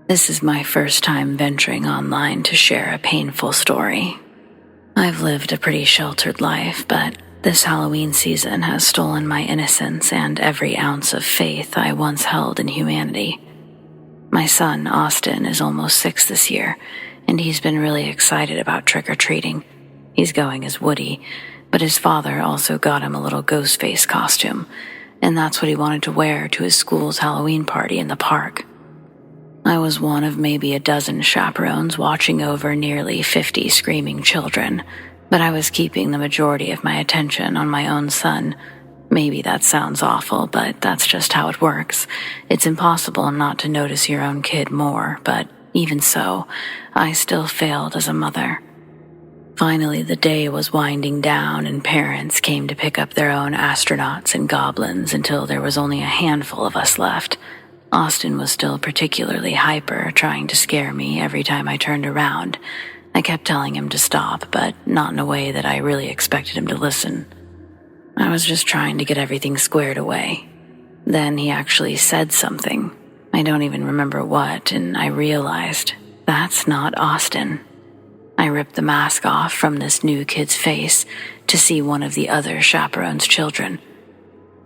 This is my first time venturing online to share a painful story. I've lived a pretty sheltered life, but this Halloween season has stolen my innocence and every ounce of faith I once held in humanity. My son, Austin, is almost 6 this year, and he's been really excited about trick-or-treating. He's going as Woody, but his father also got him a little ghost face costume, and that's what he wanted to wear to his school's Halloween party in the park. I was one of maybe a dozen chaperones watching over nearly 50 screaming children, but I was keeping the majority of my attention on my own son. Maybe that sounds awful, but that's just how it works. It's impossible not to notice your own kid more, but even so, I still failed as a mother. Finally, the day was winding down and parents came to pick up their own astronauts and goblins until there was only a handful of us left. Austin was still particularly hyper, trying to scare me every time I turned around. I kept telling him to stop, but not in a way that I really expected him to listen. I was just trying to get everything squared away. Then he actually said something. I don't even remember what, and I realized, that's not Austin. I ripped the mask off from this new kid's face to see one of the other chaperone's children.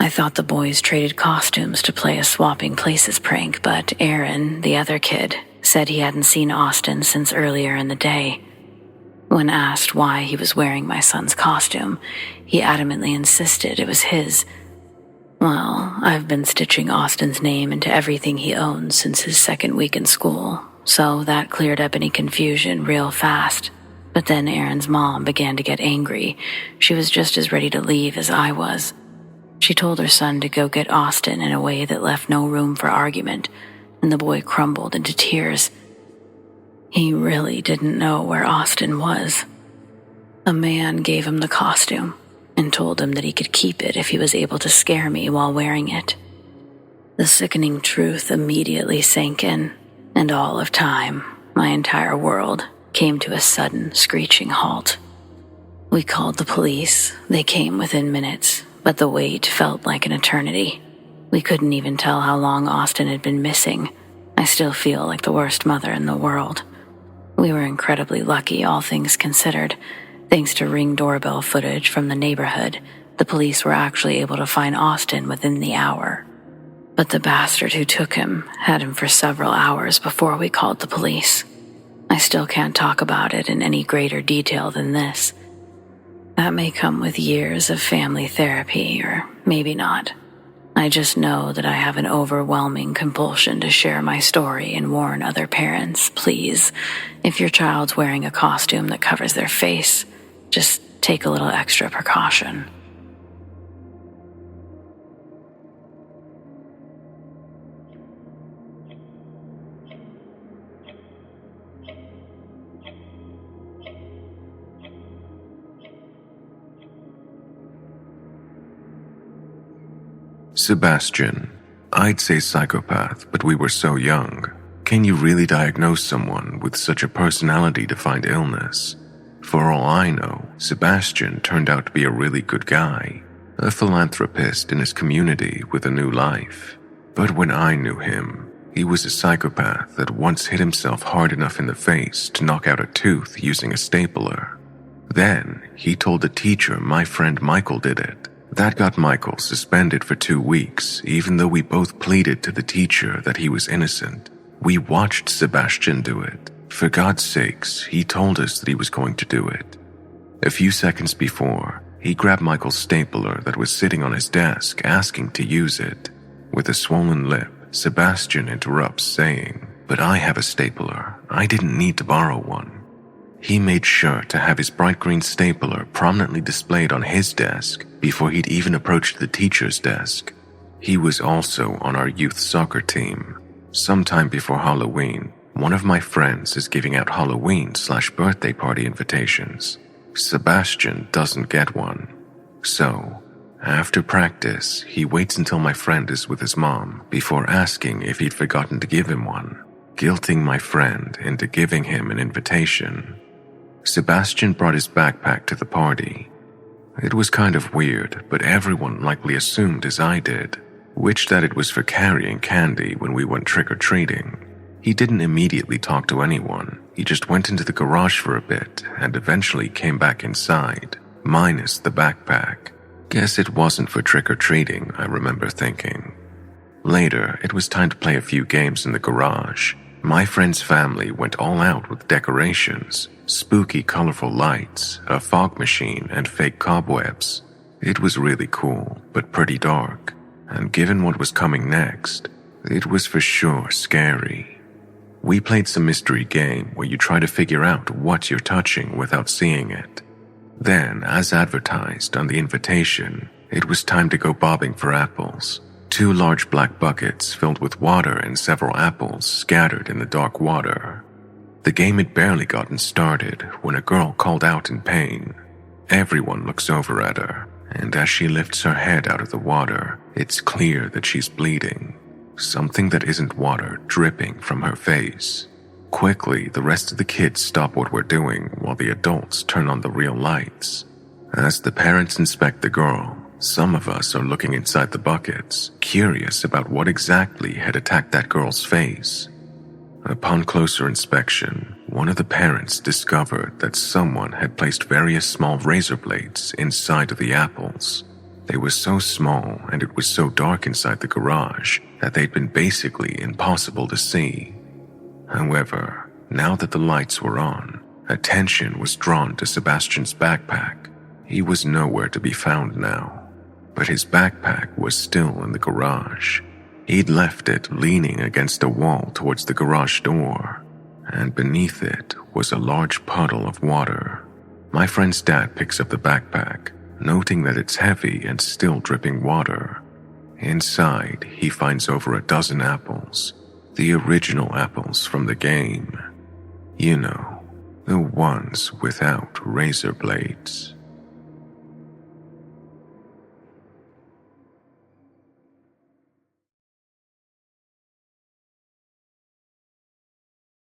I thought the boys traded costumes to play a swapping places prank, but Aaron, the other kid, said he hadn't seen Austin since earlier in the day. When asked why he was wearing my son's costume, he adamantly insisted it was his. Well, I've been stitching Austin's name into everything he owns since his second week in school, so that cleared up any confusion real fast. But then Aaron's mom began to get angry. She was just as ready to leave as I was. She told her son to go get Austin in a way that left no room for argument, and the boy crumbled into tears. He really didn't know where Austin was. A man gave him the costume and told him that he could keep it if he was able to scare me while wearing it. The sickening truth immediately sank in, and all of time, my entire world, came to a sudden screeching halt. We called the police. They came within minutes, but the wait felt like an eternity. We couldn't even tell how long Austin had been missing. I still feel like the worst mother in the world. We were incredibly lucky, all things considered. Thanks to Ring doorbell footage from the neighborhood, the police were actually able to find Austin within the hour. But the bastard who took him had him for several hours before we called the police. I still can't talk about it in any greater detail than this. That may come with years of family therapy, or maybe not. I just know that I have an overwhelming compulsion to share my story and warn other parents, please, if your child's wearing a costume that covers their face, just take a little extra precaution. Sebastian. I'd say psychopath, but we were so young. Can you really diagnose someone with such a personality-defined illness? For all I know, Sebastian turned out to be a really good guy, a philanthropist in his community with a new life. But when I knew him, he was a psychopath that once hit himself hard enough in the face to knock out a tooth using a stapler. Then, he told the teacher my friend Michael did it. That got Michael suspended for 2 weeks, even though we both pleaded to the teacher that he was innocent. We watched Sebastian do it. For God's sakes, he told us that he was going to do it. A few seconds before, he grabbed Michael's stapler that was sitting on his desk, asking to use it. With a swollen lip, Sebastian interrupts, saying, "But I have a stapler. I didn't need to borrow one." He made sure to have his bright green stapler prominently displayed on his desk before he'd even approached the teacher's desk. He was also on our youth soccer team. Sometime before Halloween, one of my friends is giving out Halloween/birthday party invitations. Sebastian doesn't get one. So, after practice, he waits until my friend is with his mom before asking if he'd forgotten to give him one, guilting my friend into giving him an invitation. Sebastian brought his backpack to the party. It was kind of weird, but everyone likely assumed as I did, which that it was for carrying candy when we went trick-or-treating. He didn't immediately talk to anyone. He just went into the garage for a bit and eventually came back inside, minus the backpack. Guess it wasn't for trick-or-treating, I remember thinking. Later, it was time to play a few games in the garage. My friend's family went all out with decorations, spooky colorful lights, a fog machine, and fake cobwebs. It was really cool, but pretty dark, and given what was coming next, it was for sure scary. We played some mystery game where you try to figure out what you're touching without seeing it. Then, as advertised on the invitation, it was time to go bobbing for apples. 2 large black buckets filled with water and several apples scattered in the dark water. The game had barely gotten started when a girl called out in pain. Everyone looks over at her, and as she lifts her head out of the water, it's clear that she's bleeding. Something that isn't water dripping from her face. Quickly, the rest of the kids stop what we're doing while the adults turn on the real lights. As the parents inspect the girl, some of us are looking inside the buckets, curious about what exactly had attacked that girl's face. Upon closer inspection, one of the parents discovered that someone had placed various small razor blades inside of the apples. They were so small and it was so dark inside the garage that they'd been basically impossible to see. However, now that the lights were on, attention was drawn to Sebastian's backpack. He was nowhere to be found now. But his backpack was still in the garage. He'd left it leaning against a wall towards the garage door, and beneath it was a large puddle of water. My friend's dad picks up the backpack, noting that it's heavy and still dripping water. Inside, he finds over 12 apples, the original apples from the game. You know, the ones without razor blades.